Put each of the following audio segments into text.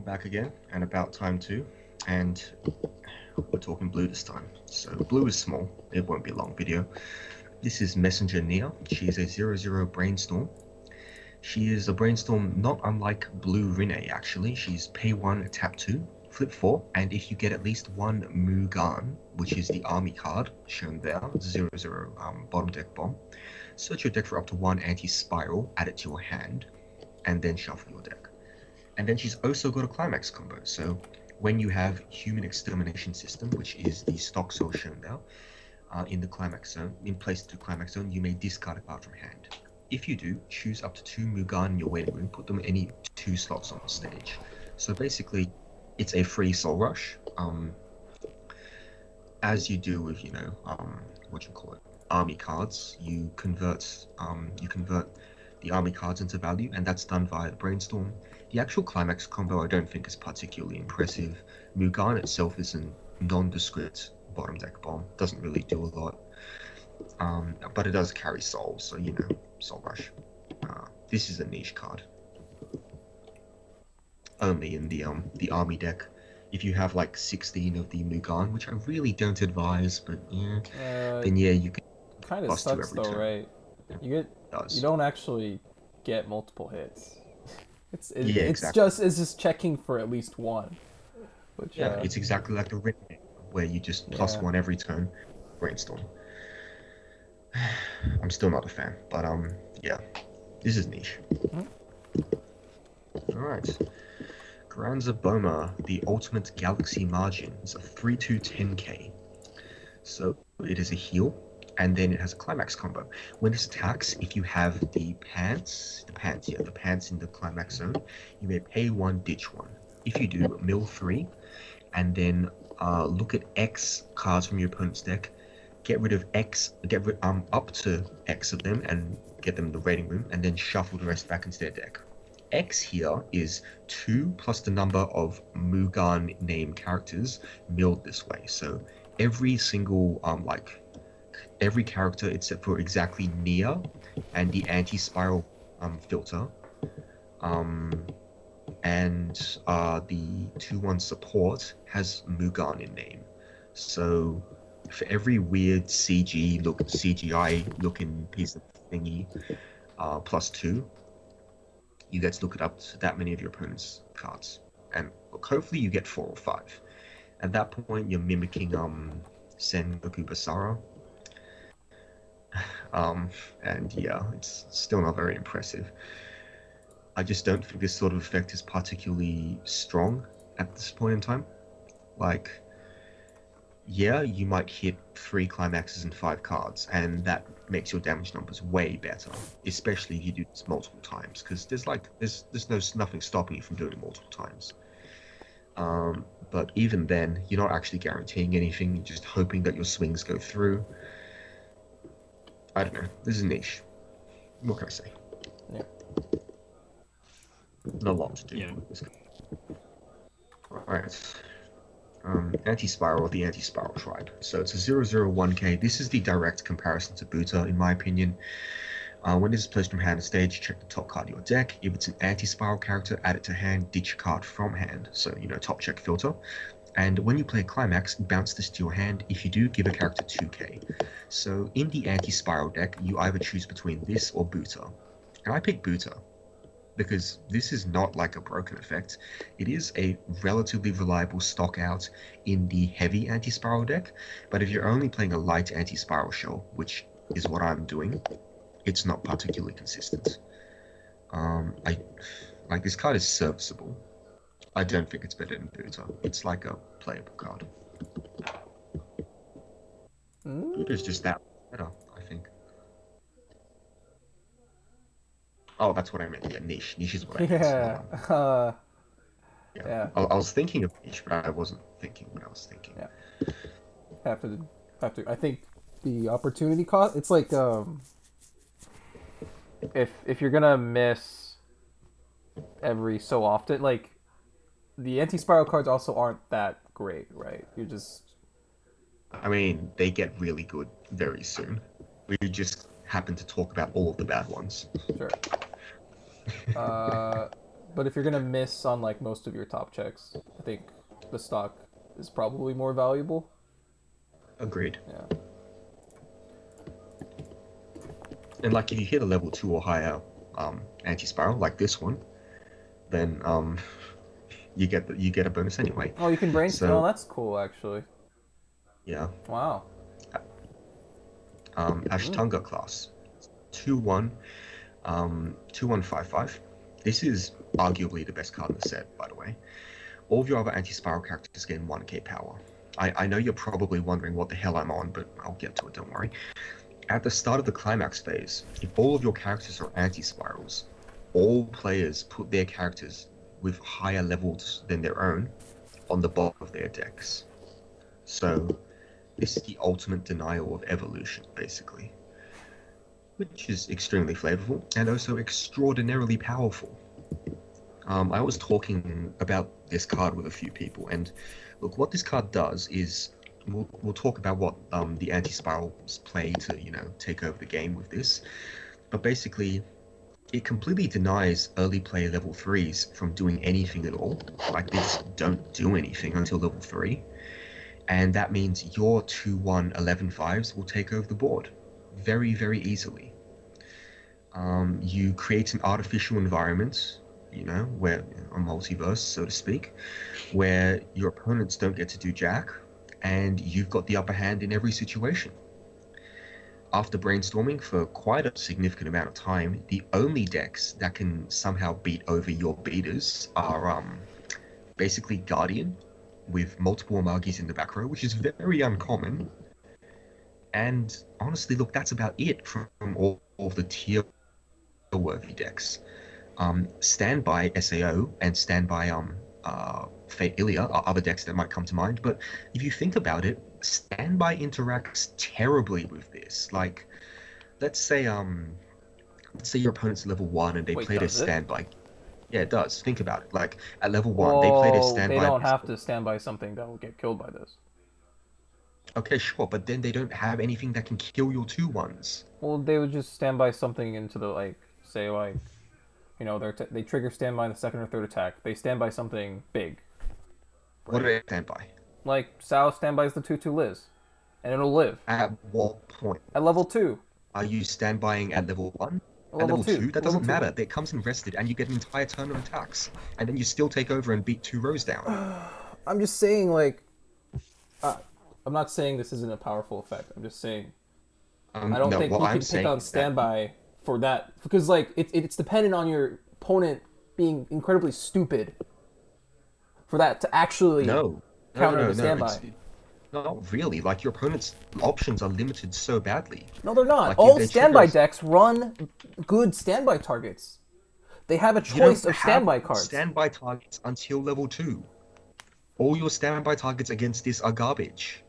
back again, and about time too. And we're talking blue this time. So blue is small, it won't be a long video. This is Messenger Nia. She is a 0/0 brainstorm. She is a brainstorm not unlike blue Rinne actually. She's pay 1, tap 2, flip 4, and if you get at least one Mugan, which is the army card shown there, 0/0 bottom deck bomb, search your deck for up to one anti-spiral, add it to your hand, and then shuffle your deck. And then she's also got a climax combo. So when you have Human Extermination System, which is the stock soul shown now, in the climax zone, in place to the climax zone, you may discard a card from hand. If you do, choose up to 2 Mugan in your waiting room, put them in any 2 slots on the stage. So basically, it's a free soul rush, as you do with, army cards. You convert the army cards into value, and that's done via the brainstorm. The actual climax combo I don't think is particularly impressive. Mugan itself is a nondescript bottom deck bomb, doesn't really do a lot, but it does carry soul, so soul rush. This is a niche card, only in the army deck. If you have like 16 of the Mugan, which I really don't advise, but yeah, then yeah, you can kind of plus 2 sucks every though, turn. right? You don't actually get multiple hits. Yeah, It's exactly. just checking for at least one. Which Yeah, it's exactly like the red deck, where you just plus yeah. 1 every turn. Brainstorm. I'm still not a fan, but yeah, this is niche. All right, Granza Boma, the Ultimate Galaxy Margin, is a 3/2 10k. So it is a heal, and then it has a climax combo. When this attacks, if you have the pants in the climax zone, you may pay 1, ditch 1. If you do, mill 3, and then look at X cards from your opponent's deck, get rid up to X of them and get them in the waiting room, and then shuffle the rest back into their deck. X here is 2 plus the number of Mugan name characters milled this way. So every single every character except for exactly Nia and the anti-spiral filter, and the 2/1 support has Mugan in name. So for every weird CGI looking piece of thingy, plus 2, you get to look it up to that many of your opponent's cards, and look, hopefully you get 4 or 5. At that point, you're mimicking Sengoku Basara, and yeah, it's still not very impressive. I just don't think this sort of effect is particularly strong at this point in time. Like, yeah, you might hit 3 climaxes and 5 cards, and that makes your damage numbers way better, especially if you do this multiple times, because there's nothing stopping you from doing it multiple times. But even then, you're not actually guaranteeing anything, you're just hoping that your swings go through. I don't know, this is niche. What can I say? Yeah. Not a lot to do. Yeah. Alright. Anti-Spiral, the Anti-Spiral Tribe. So it's a 0/0 1k. This is the direct comparison to Buta, in my opinion. When this is placed from hand to stage, check the top card of your deck. If it's an anti-spiral character, add it to hand, ditch a card from hand. So, top check filter. And when you play a climax, bounce this to your hand. If you do, give a character 2k. So in the anti-spiral deck, you either choose between this or Buta. And I pick Buta, because this is not like a broken effect. It is a relatively reliable stock out in the heavy anti-spiral deck, but if you're only playing a light anti-spiral shell, which is what I'm doing, it's not particularly consistent. This card is serviceable. I don't think it's better than Buta. It's like a playable card. Buta's just that better, I think. Oh, that's what I meant. Yeah, niche. Niche is what I meant. Yeah. I was thinking of niche, but I wasn't thinking what I was thinking. Yeah. Have to. I think the opportunity cost. It's like if you're gonna miss every so often, like the anti-spiral cards also aren't that great, right? You're just. I mean, they get really good very soon. We just happen to talk about all of the bad ones. Sure. But if you're gonna miss on like most of your top checks, I think the stock is probably more valuable. Agreed. Yeah. And like if you hit a level 2 or higher anti-spiral like this one, then you get a bonus anyway. Oh, you can brainstorm. Oh, So that's cool, actually. yeah, Wow. Ashtanga class, 2-1, 2155. This is arguably the best card in the set, by the way. All of your other anti-spiral characters gain 1k power. I know you're probably wondering what the hell I'm on, but I'll get to it, don't worry. At the start of the climax phase, if all of your characters are anti-spirals, all players put their characters with higher levels than their own on the bottom of their decks. So this is the ultimate denial of evolution, basically, which is extremely flavorful and also extraordinarily powerful. I was talking about this card with a few people, and look, what this card does is we'll talk about what the anti-spirals play to, you know, take over the game with this. But basically, it completely denies early play level 3s from doing anything at all. Like, they just don't do anything until level 3. And that means your 2-1 11-5s will take over the board very, very easily. You create an artificial environment, you know, where a multiverse, so to speak, where your opponents don't get to do jack, and you've got the upper hand in every situation. After brainstorming for quite a significant amount of time, the only decks that can somehow beat over your beaters are basically Guardian, with multiple Amagis in the back row, which is very uncommon. And honestly, look, that's about it from all of the tier-worthy decks. Standby SAO and Standby Fate Ilia are other decks that might come to mind, but if you think about it, Standby interacts terribly with this. Like, let's say your opponent's level 1 and they play their Standby. Yeah, it does. Think about it. Like, at level 1, they play their Standby. They don't have to stand by something that will get killed by this. Okay, sure, but then they don't have anything that can kill your 2-1s. Well, they would just stand by something into the, like, say, like, you know, they trigger standby in the second or third attack. They stand by something big. Right? What do they stand by? Like, Sao standbys the 2/2 Liz. And it'll live. At what point? At level 2. Are you standbying at level 1? At level 2? That doesn't matter. It comes in rested and you get an entire turn of attacks. And then you still take over and beat 2 rows down. I'm just saying, like... I'm not saying this isn't a powerful effect. I'm just saying... I don't think you can pick on standby for that, because like it's dependent on your opponent being incredibly stupid for that to actually counter the standby. Not really. Like, your opponent's options are limited so badly. No, they're not. Like, all standby decks run good standby targets. They have a choice of standby cards. Standby targets until level 2. All your standby targets against this are garbage.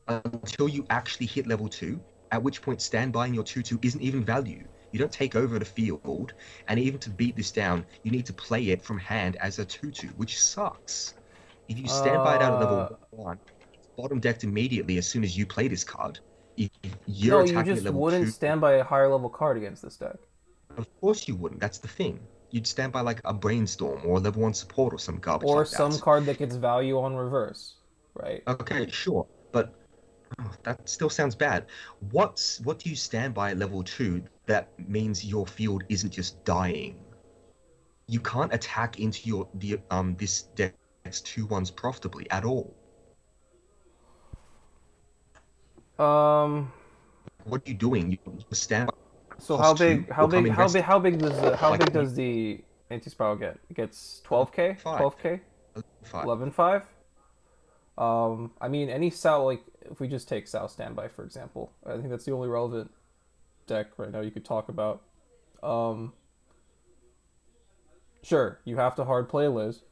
Until you actually hit level 2, at which point standbying your 2/2 isn't even value. You don't take over the field, and even to beat this down, you need to play it from hand as a 2/2, which sucks. If you standby it out of level 1, it's bottom decked immediately as soon as you play this card. You just wouldn't standby a higher level card against this deck. Of course you wouldn't. That's the thing. You'd stand by like a Brainstorm or a level 1 support or some garbage or like that. Or some card that gets value on reverse, right? Okay, sure, but that still sounds bad. What do you stand by at level 2 that means your field isn't just dying? You can't attack into this deck's 2/1s profitably at all. What are you doing? You stand by. So how big does the anti-spiral get? It gets 12k, 12k, 11.5. I mean, any Sao, like, if we just take Sao Standby, for example, I think that's the only relevant deck right now you could talk about. Sure, you have to hard play Liz.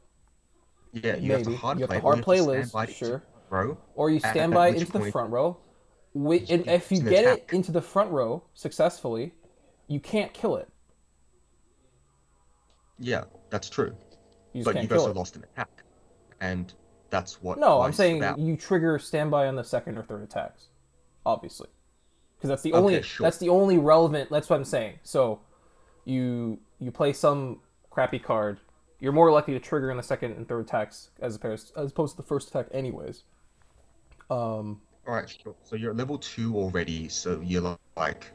Yeah, you have to hard play Liz, sure. Or you standby into the front row. And if you get it into the front row successfully, you can't kill it. Yeah, that's true. But you've also lost an attack. And that's what... No, I'm saying you trigger standby on the second or third attacks, obviously, because that's the only relevant. That's what I'm saying. So you play some crappy card, you're more likely to trigger in the second and third attacks as opposed to the first attack, anyways. All right, sure. So you're at level 2 already, so you're like,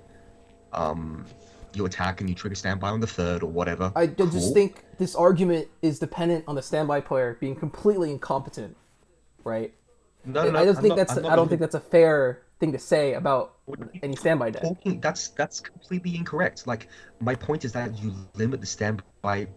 you attack and you trigger standby on the third or whatever. I just think this argument is dependent on the standby player being completely incompetent, right? No, I don't think that's a fair thing to say about any standby deck. That's completely incorrect. Like, my point is that you limit the standby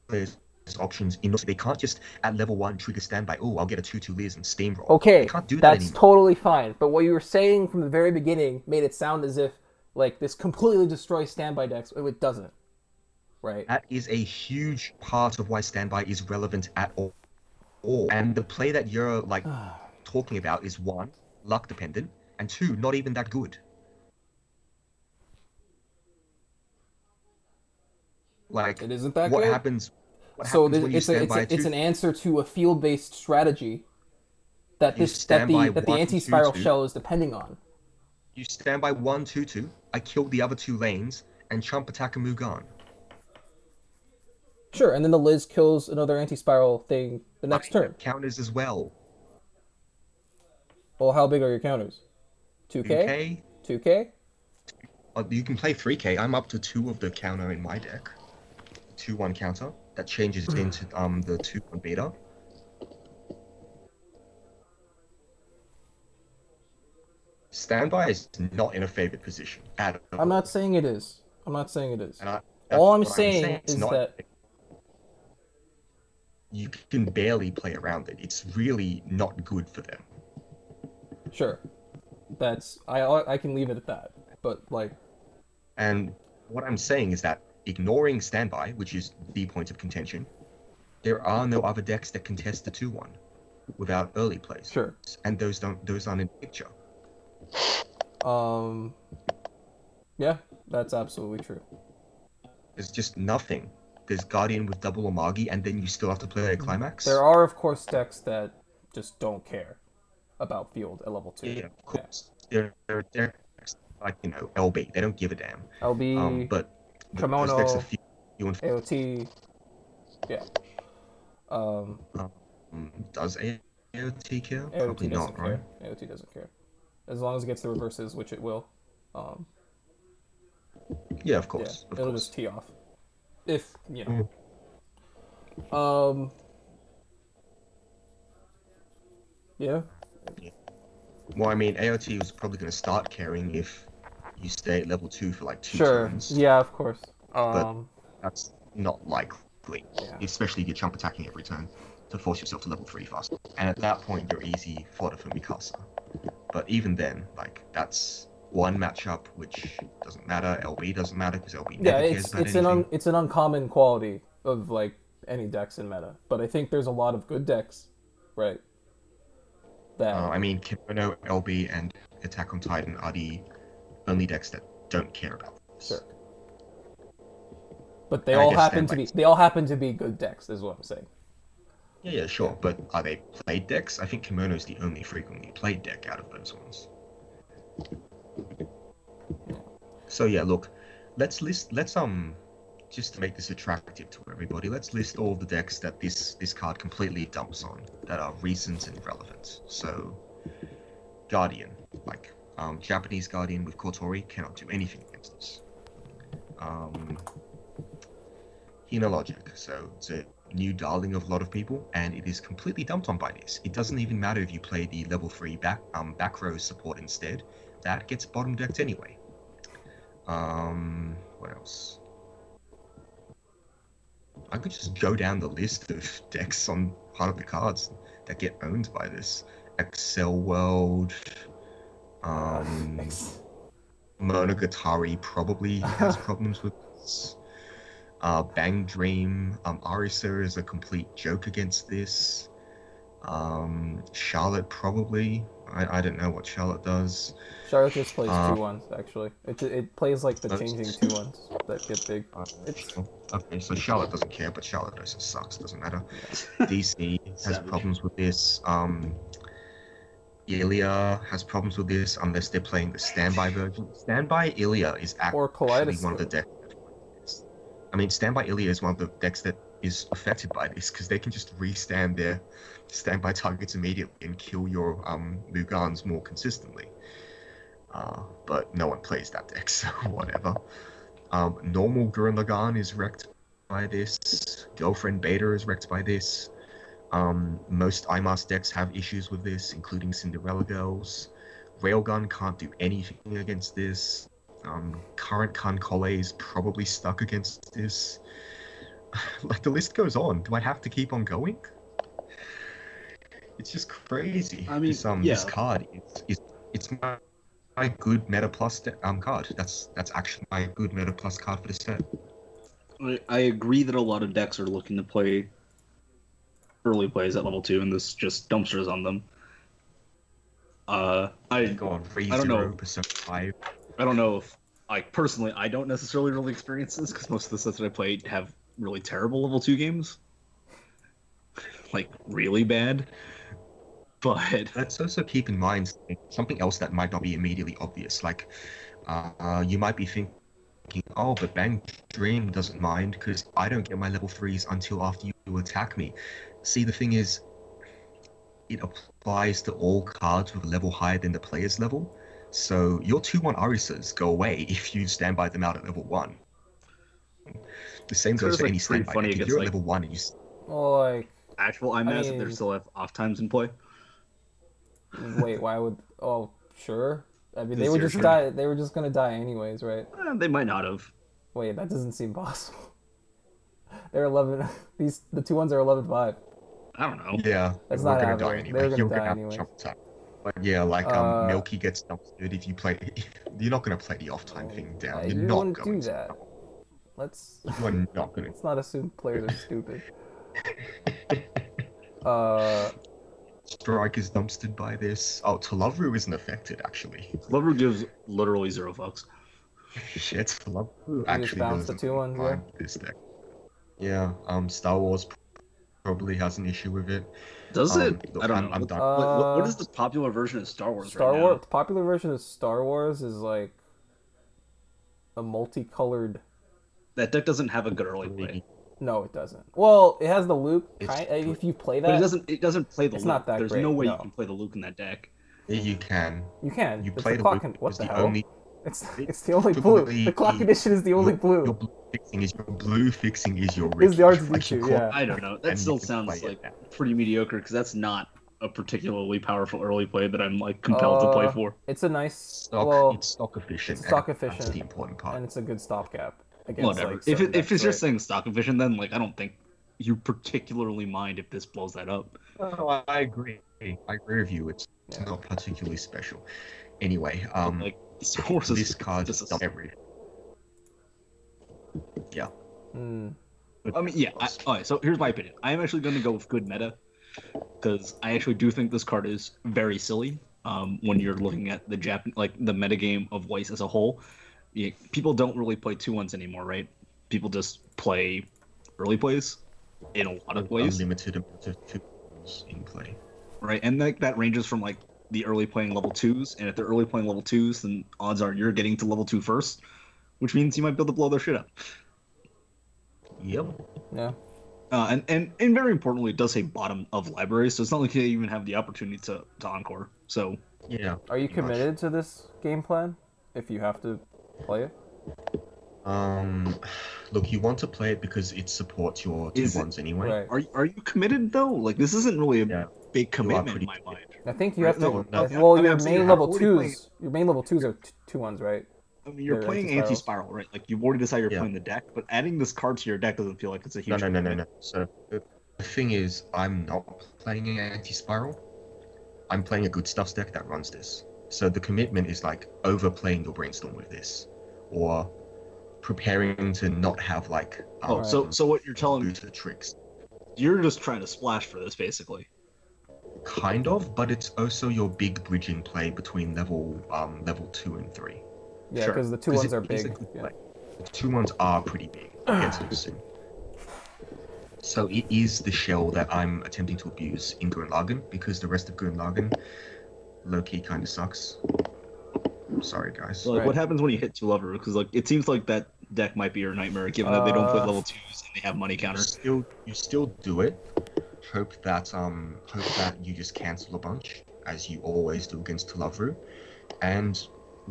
players' options in they can't just at level 1 trigger standby. Oh, I'll get a 2/2 Liz and steamroll. Okay, they can't do that that's anymore. Totally fine. But what you were saying from the very beginning made it sound as if like this completely destroys standby decks. It doesn't, right? That is a huge part of why standby is relevant at all. And the play that you're like talking about is 1, luck dependent, and 2, not even that good. Like, it isn't that what good? happens? It's an answer to a field-based strategy that the anti-spiral shell is depending on. You stand by 1/2/2. I kill the other 2 lanes and chump attack and move on. Sure, and then the Liz kills another anti-spiral thing the next turn. Counters as well. Well, how big are your counters? 2K? 2K? You can play 3K. I'm up to 2 of the counter in my deck. 2/1 counter that changes into the 2/1 beta. Standby is not in a favored position at all. I'm not saying it is. All I'm saying is that you can barely play around it. It's really not good for them. Sure. I can leave it at that. But like, and what I'm saying is that ignoring standby, which is the point of contention, there are no other decks that contest the 2/1 without early plays. Sure. And those aren't in the picture. Yeah, that's absolutely true. There's just nothing. There's Guardian with double Omagi, and then you still have to play a Climax. There are, of course, decks that just don't care about field at level 2. Yeah, of course. Yeah. They're like, LB. They don't give a damn. LB, but Kimono, those decks are AOT. Yeah. Does AOT care? AOT Probably doesn't not, care. right? AOT doesn't care. As long as it gets the reverses, which it will. Yeah, of course. Yeah, it'll just tee off. If, Yeah. Well, I mean, AOT was probably going to start caring if you stay at level 2 for like 2 Sure. turns. Yeah, of course. But that's not likely, especially if you're chump attacking every turn to force yourself to level 3 faster. And at that point, you're easy fodder for Mikasa. But even then, like, that's one matchup which doesn't matter. LB doesn't matter because LB never cares about anything. It's an uncommon quality of like any decks in meta, but I think there's a lot of good decks, right? I mean, Kimono, LB, and Attack on Titan are the only decks that don't care about this. Sure. But they all happen to be good decks, is what I'm saying. Yeah, sure. But are they played decks? I think Kimono is the only frequently played deck out of those ones. So yeah, look, let's just to make this attractive to everybody, let's list all the decks that this card completely dumps on that are recent and relevant. So, Guardian, like Japanese Guardian with Kotori cannot do anything against this. Hina Logic, so it's a new darling of a lot of people, and it is completely dumped on by this. It doesn't even matter if you play the level 3 back row support instead. That gets bottom decked anyway. What else? I could just go down the list of decks on part of the cards that get owned by this. Excel World, Monogatari probably has problems with this. Bang Dream, Arisa is a complete joke against this. Charlotte probably. I don't know what Charlotte does. Charlotte just plays 2/1s actually. It plays like the changing 2/1s that get big. Okay, so Charlotte doesn't care, but Charlotte also sucks. Doesn't matter. DC has problems with this. Ilya has problems with this unless they're playing the standby version. Standby Ilya is actually one of the decks. mean, Standby Ilya is one of the decks that is affected by this because they can just re-stand their standby targets immediately and kill your Lugans more consistently. But no one plays that deck, so whatever. Normal Gurren Lagann is wrecked by this. Girlfriend Beta is wrecked by this. Most IMAS decks have issues with this, including Cinderella Girls. Railgun can't do anything against this. Current Kankole is probably stuck against this. Like, the list goes on. Do I have to keep on going? It's just crazy. I mean, this card it's my good meta plus card. That's actually my good meta plus card for the set. I agree that a lot of decks are looking to play early plays at level 2, and this just dumpsters on them. I don't know. I don't know if, like, personally, I don't necessarily really experience this because most of the sets that I play have really terrible level 2 games, like really bad. But let's also keep in mind something else that might not be immediately obvious. Like, you might be thinking, oh, but Bang Dream doesn't mind because I don't get my level 3s until after you attack me. See, the thing is, it applies to all cards with a level higher than the player's level. So your 2/1 Arisas go away if you stand by them out at level 1. The same goes for any standby. If you're at level 1 and you... like... actual IMAS, if they still have off times in play. Wait, why would... Oh, sure. I mean, they would just die. They were just gonna die anyways, right? They might not have. Wait, that doesn't seem possible. They're 11... The 2/1s are 11-5. I don't know. Yeah. That's not happening. Anyway. They're gonna die anyway. But yeah, like Milky gets dumpstered if you play. You're not gonna play the off-time thing down. You're not going to do that. Let's. You are not gonna. Let's not assume players are stupid. Strike is dumpstered by this. Oh, Talavru isn't affected actually. Talavru gives literally 0 fucks. Shit, Talavru actually bounce the 2/1s, yeah. This deck. Yeah. Star Wars probably has an issue with it. Does it? I don't know. I'm done. What is the popular version of Star Wars right now? The popular version of Star Wars is like a multicolored. That deck doesn't have a good early play. No, it doesn't. Well, it has the Luke. If you play that, but it doesn't play the Luke. It's not that There's great. no way you can play the Luke in that deck. Yeah, you can. You can. You play the Luke. What the hell? Only... It's the only blue. The clock edition is the only blue. Your blue fixing is your Ricky. Is the RGB2, yeah. I don't know. That still sounds like pretty mediocre because that's not a particularly powerful early play that I'm like compelled to play for. It's a nice it's stock efficient. It's stock efficient. That's the important part. And it's a good stopgap. Whatever. Like, if it's just saying stock efficient, then like I don't think you particularly mind if this blows that up. Oh, I agree. I agree with you. It's not particularly special. Anyway, like this card is every. Yeah. I mean, yeah. Alright, so here's my opinion. I am actually going to go with good meta because I actually do think this card is very silly. When you're looking at the the metagame of Weiss as a whole, people don't really play 2/1s anymore, right? People just play early plays in a lot of ways. Limited amount of 2/1s in play. Right, and that ranges from like the early playing level 2s, and if they're early playing level 2s, then odds are you're getting to level 2 first, which means you might be able to blow their shit up. Yep. Yeah. And very importantly, it does say bottom of library, so it's not like you even have the opportunity to encore. So yeah. Are you committed to this game plan if you have to play it? Look, you want to play it because it supports your 2/1s anyway. Right. Are you committed though? Like this isn't really a big commitment in my mind. I think you have to. Well, your main level 2s. Your main level 2s are 2/1s, right? I mean, you're playing anti-spiral, right? Like you've already decided you're playing the deck, but adding this card to your deck doesn't feel like it's a huge. No. So the thing is, I'm not playing an anti-spiral. I'm playing a good stuffs deck that runs this. So the commitment is like overplaying your brainstorm with this, or preparing to not have like. So what you're telling me? The tricks. You're just trying to splash for this, basically. Kind of, but it's also your big bridging play between level 2 and 3. Yeah, because the 2/1s are big. The 2/1s are pretty big. I'll get to this soon. So it is the shell that I'm attempting to abuse in Gurren Lagann because the rest of Gurren Lagann low-key kind of sucks. I'm sorry, guys. So, like, what happens when you hit 2 level? Because like it seems like that deck might be your nightmare, given that they don't play level 2s and they have money counter. You still do it. Hope that you just cancel a bunch, as you always do against Talavru, and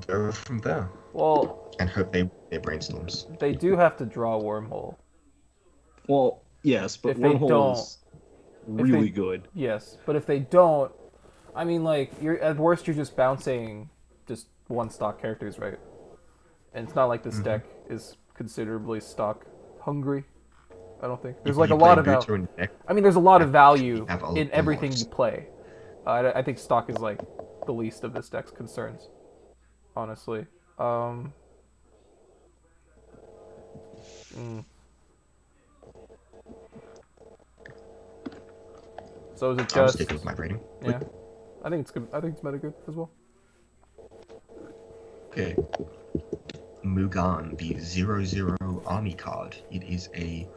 go from there. Well, and hope they brainstorms. They do have to draw Wormhole. Well, yes, but Wormhole is really good. Yes, but if they don't, I mean, like, you're at worst you're just bouncing just one stock characters, right? And it's not like this deck is considerably stock hungry. I don't think there's like a lot of there's a lot of value in everything you play. I think stock is like the least of this deck's concerns, honestly. So is it just? I'll stick with my rating. Yeah, I think it's good. I think it's meta good as well. Okay. Mugan, the 0/0 army card. It is a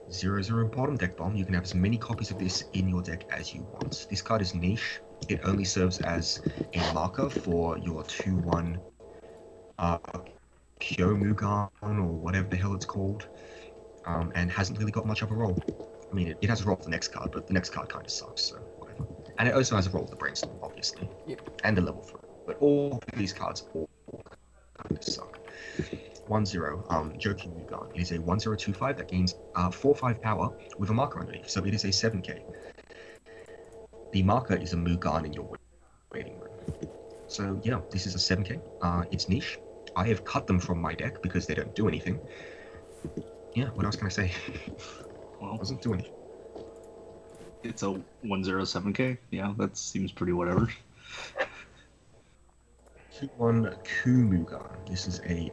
0/0 bottom deck bomb. You can have as many copies of this in your deck as you want. This card is niche. It only serves as a marker for your 2/1 Kyo Mugan or whatever the hell it's called, and hasn't really got much of a role. I mean, it has a role for the next card, but the next card kind of sucks, so whatever. And it also has a role for the Brainstorm, obviously, and the level 3. But all these cards all kind of suck. 1/0, Joking Mugan. It is a 1025 that gains 4/5 power with a marker underneath, so it is a 7k. The marker is a Mugan in your waiting room. So yeah, this is a 7k. It's niche. I have cut them from my deck because they don't do anything. Yeah, what else can I say? Well, doesn't do anything. It's a 1/07k. Yeah, that seems pretty whatever. 2/1 Kumugan. This is a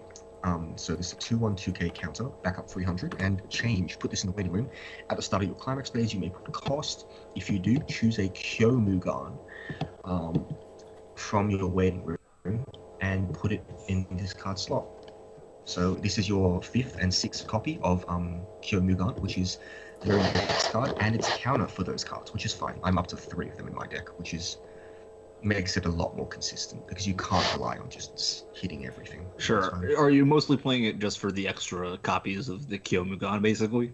so this is a 2/1 2k counter, back up 300, and change. Put this in the waiting room. At the start of your climax phase, you may put a cost. If you do, choose a Kyomugan from your waiting room and put it in this card slot. So this is your 5th and 6th copy of Kyomugan, which is the very next card, and it's counter for those cards, which is fine. I'm up to 3 of them in my deck, which is makes it a lot more consistent because you can't rely on just hitting everything. Sure. Are you mostly playing it just for the extra copies of the Kyomugan, basically?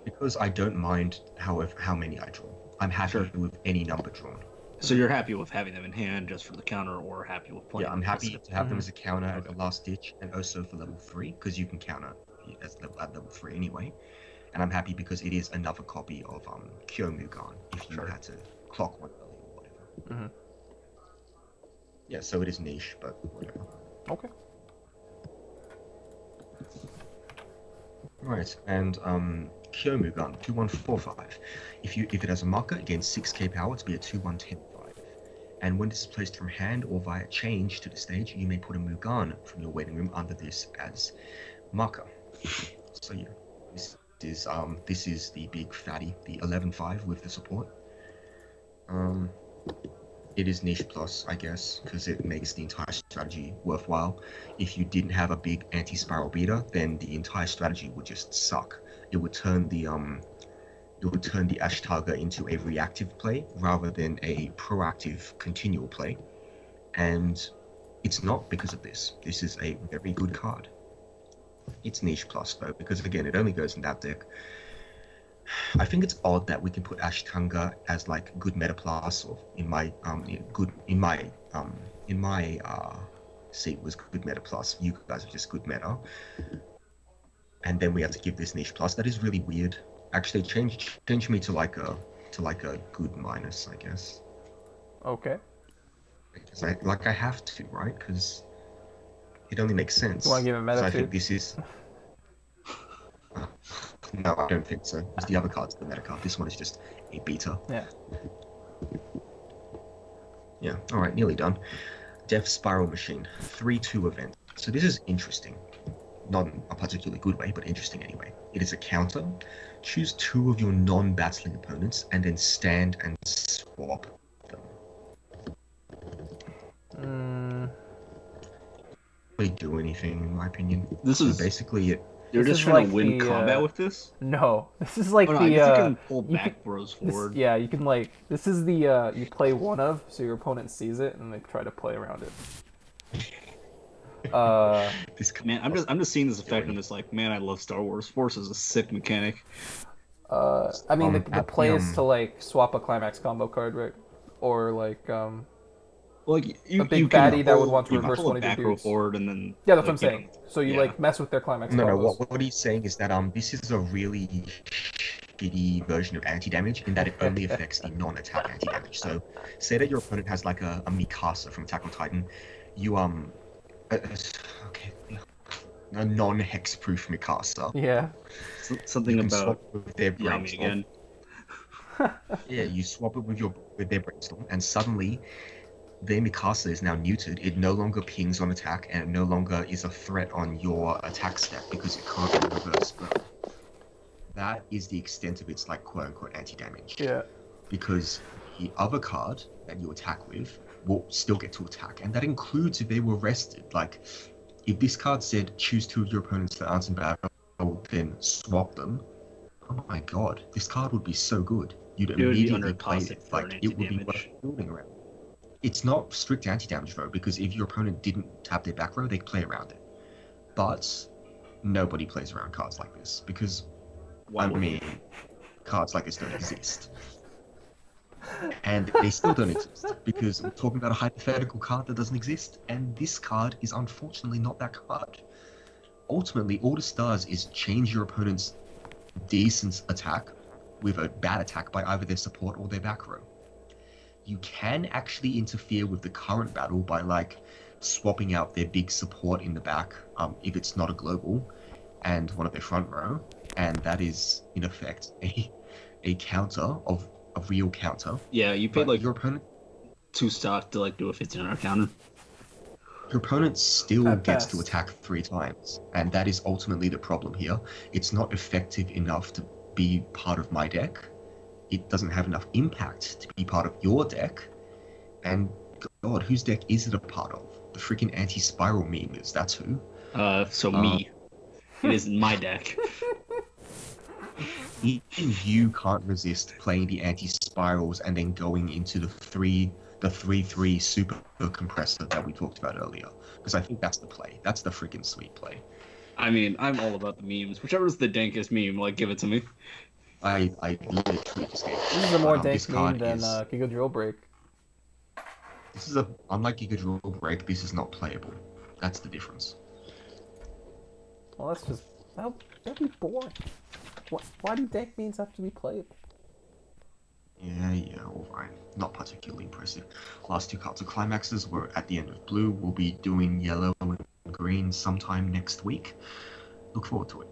Because I don't mind how many I draw. I'm happy with any number drawn. So you're happy with having them in hand just for the counter, or happy with playing? Yeah, I'm happy to have them as a counter at the last ditch, and also for level 3 because you can counter at level 3 anyway. And I'm happy because it is another copy of Kyomugan if you had to clock one early or whatever. Yeah, so it is niche, but whatever. Okay. Right, and Kyomugan 2145. If it has a marker, it gains 6k power to be a 2/1 and when this is placed from hand or via change to the stage, you may put a Mugan from your waiting room under this as marker. So yeah, this is the big fatty, the 11/5 with the support. It is niche plus, I guess, because it makes the entire strategy worthwhile. If you didn't have a big anti-spiral beater, then the entire strategy would just suck. It would turn the Ashtarga into a reactive play rather than a proactive continual play. And it's not because of this. This is a very good card. It's niche plus though, because again, it only goes in that deck. I think it's odd that we can put Ashtanga as like good meta plus, or in my seat was good meta plus. You guys are just good meta, and then we have to give this niche plus. That is really weird. Actually, change me to like a good minus, I guess. Okay. Because I have to, right? Because it only makes sense. You want to give it meta? I think this is. No, I don't think so. Because the other card's the meta card. This one is just a beta. Yeah. Yeah. All right, nearly done. Death Spiral Machine, 3/2 event. So this is interesting. Not in a particularly good way, but interesting anyway. It is a counter. Choose 2 of your non-battling opponents and then stand and swap them. Really do anything, in my opinion. This is basically it. You're just trying to win combat with this? No, this is like I guess you can pull back bros forward. Yeah, you can like. This is the you play one of, so your opponent sees it and they try to play around it. Man, I'm just seeing this effect and it's like, man, I love Star Wars. Force is a sick mechanic. I mean, the play is to like swap a climax combo card, right? Or like like a big baddie that would want to reverse one of your dudes. Forward and then yeah, that's what I'm saying. So you like mess with their climax. No, combos. no. What he's saying is that this is a really shitty version of anti-damage in that it only affects the non-attack anti-damage. So, say that your opponent has like a Mikasa from Attack on Titan, you a non-hexproof Mikasa. Yeah. Something about with their brainstorm. Yeah, you swap it with their brainstorm, and suddenly their Mikasa is now neutered. It no longer pings on attack, and it no longer is a threat on your attack step because it can't be reversed. But that is the extent of its like quote-unquote anti-damage. Yeah. Because the other card that you attack with will still get to attack, and that includes if they were rested. Like, if this card said choose two of your opponents that aren't in battle, then swap them. Oh my god, this card would be so good. You'd immediately play it. Like, it would be worth building around. It's not strict anti-damage though, because if your opponent didn't tap their back row, they'd play around it. But nobody plays around cards like this because, cards like this don't exist. And they still don't exist because we're talking about a hypothetical card that doesn't exist, and this card is unfortunately not that card. Ultimately, all this does is change your opponent's decent attack with a bad attack by either their support or their back row. You can actually interfere with the current battle by like swapping out their big support in the back if it's not a global and one of their front row, and that is in effect a counter of a real counter. Yeah, you paid like your opponent 2 stock to like do a 1500 counter. Your opponent still gets to attack 3 times, and that is ultimately the problem here. It's not effective enough to be part of my deck. It doesn't have enough impact to be part of your deck. And god, whose deck is it a part of? The freaking anti-spiral memers, that's who. Me. It isn't my deck. Even you can't resist playing the anti-spirals and then going into the 3/3 super compressor that we talked about earlier. Because I think that's the play. That's the freaking sweet play. I mean, I'm all about the memes. Whichever's the dankest meme, like, give it to me. I literally just gave it. This is a more dank meme than Giga Drill Break. This is unlike Giga Drill Break, this is not playable. That's the difference. Well, that's just... That'd be boring. Why do dank memes have to be playable? Yeah, alright. Not particularly impressive. Last 2 cards of climaxes were at the end of blue. We'll be doing yellow and green sometime next week. Look forward to it.